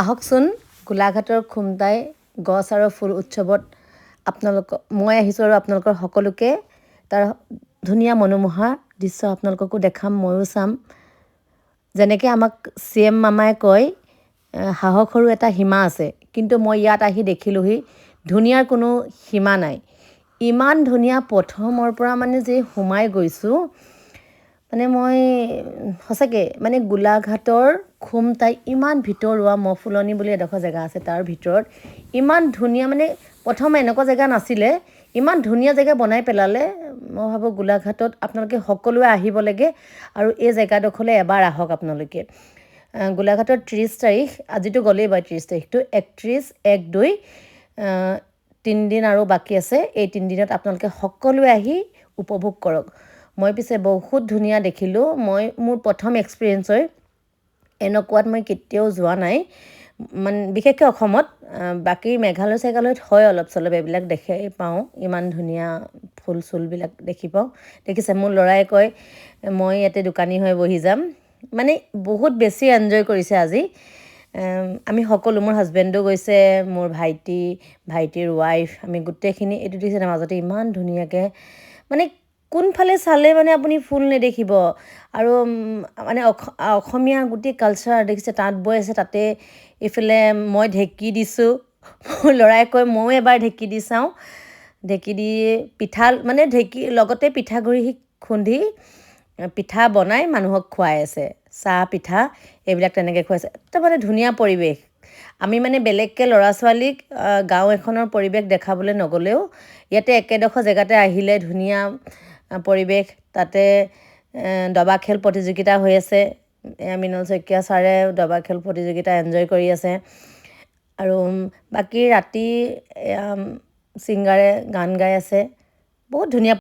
আহকচোন গোলাঘাটৰ খুমটাই গছ আৰু ফুল উৎসৱত মই আহিছোঁ আৰু আপোনালোকৰ সকলোকে তাৰ ধুনীয়া মনোমোহা দৃশ্য আপোনালোককো দেখাম, ময়ো চাম। যেনেকৈ আমাক CM মামাই কয়, সাহসৰো এটা সীমা আছে, কিন্তু মই ইয়াত আহি দেখিলোহি ধুনীয়াৰ কোনো সীমা নাই। ইমান ধুনীয়া, প্ৰথমৰ পৰা মানে যে সোমাই গৈছোঁ, মানে মই সঁচাকৈ মানে গোলাঘাটৰ খুমটাই ইমান ভিতৰুৱা মফুলনি বুলি এডোখৰ জেগা আছে, তাৰ ভিতৰত ইমান ধুনীয়া, মানে প্ৰথম এনেকুৱা জেগা নাছিলে, ইমান ধুনীয়া জেগা বনাই পেলালে। মই ভাবোঁ গোলাঘাটত আপোনালোকে সকলোৱে আহিব লাগে আৰু এই জেগাডোখৰলৈ এবাৰ আহক আপোনালোকে। গোলাঘাটৰ 30 তাৰিখ, আজিতো গ'লেই বাৰু 30 তাৰিখটো, 31, 1, 2 তিনিদিন আৰু বাকী আছে। এই 3 দিনত আপোনালোকে সকলোৱে আহি উপভোগ কৰক। মই পিছে বহুত ধুনীয়া দেখিলোঁ। মোৰ প্ৰথম এক্সপিৰিয়েঞ্চ হয়, এনেকুৱাত মই কেতিয়াও যোৱা নাই, মানে বিশেষকৈ অসমত। বাকী চেঘালয়ত হয় অলপ চলপ, এইবিলাক দেখাই পাওঁ, ইমান ধুনীয়া ফুল চুলবিলাক দেখি পাওঁ। দেখিছে, মোৰ ল'ৰাই কয় মই ইয়াতে দোকানী হৈ বহি যাম, মানে বহুত বেছি এনজয় কৰিছে আজি। আমি সকলো, মোৰ হাজবেণ্ডো গৈছে, মোৰ ভাইটিৰ ৱাইফ, আমি গোটেইখিনি। এইটো দেখিছে মাজতে ইমান ধুনীয়াকৈ, মানে কোনফালে চালে মানে আপুনি ফুল নেদেখিব। আৰু মানে অসমীয়া গোটেই কালচাৰ দেখিছে, তাঁত বৈ আছে তাতে। এইফালে মই ঢেঁকী দিছোঁ, মোৰ ল'ৰাই কয় ময়ো এবাৰ ঢেঁকী দি চাওঁ। ঢেঁকী দি পিঠা, মানে ঢেঁকীৰ লগতে পিঠাগুড়ি খুন্দি পিঠা বনাই মানুহক খুৱাই আছে, চাহ পিঠা এইবিলাক তেনেকৈ খুৱাইছে। তাৰমানে ধুনীয়া পৰিৱেশ। আমি মানে বেলেগকৈ ল'ৰা ছোৱালীক গাঁও এখনৰ পৰিৱেশ দেখাবলৈ নগ'লেও, ইয়াতে একেডোখৰ জেগাতে আহিলে ধুনীয়া পৰিৱেশ। তাতে দবা খেল প্ৰতিযোগিতা হৈ আছে, মৃণল শইকীয়া ছাৰে দবা খেল প্ৰতিযোগিতা এনজয় কৰি আছে। আৰু বাকী ৰাতি ছিংগাৰে গান গাই আছে, বহুত ধুনীয়া।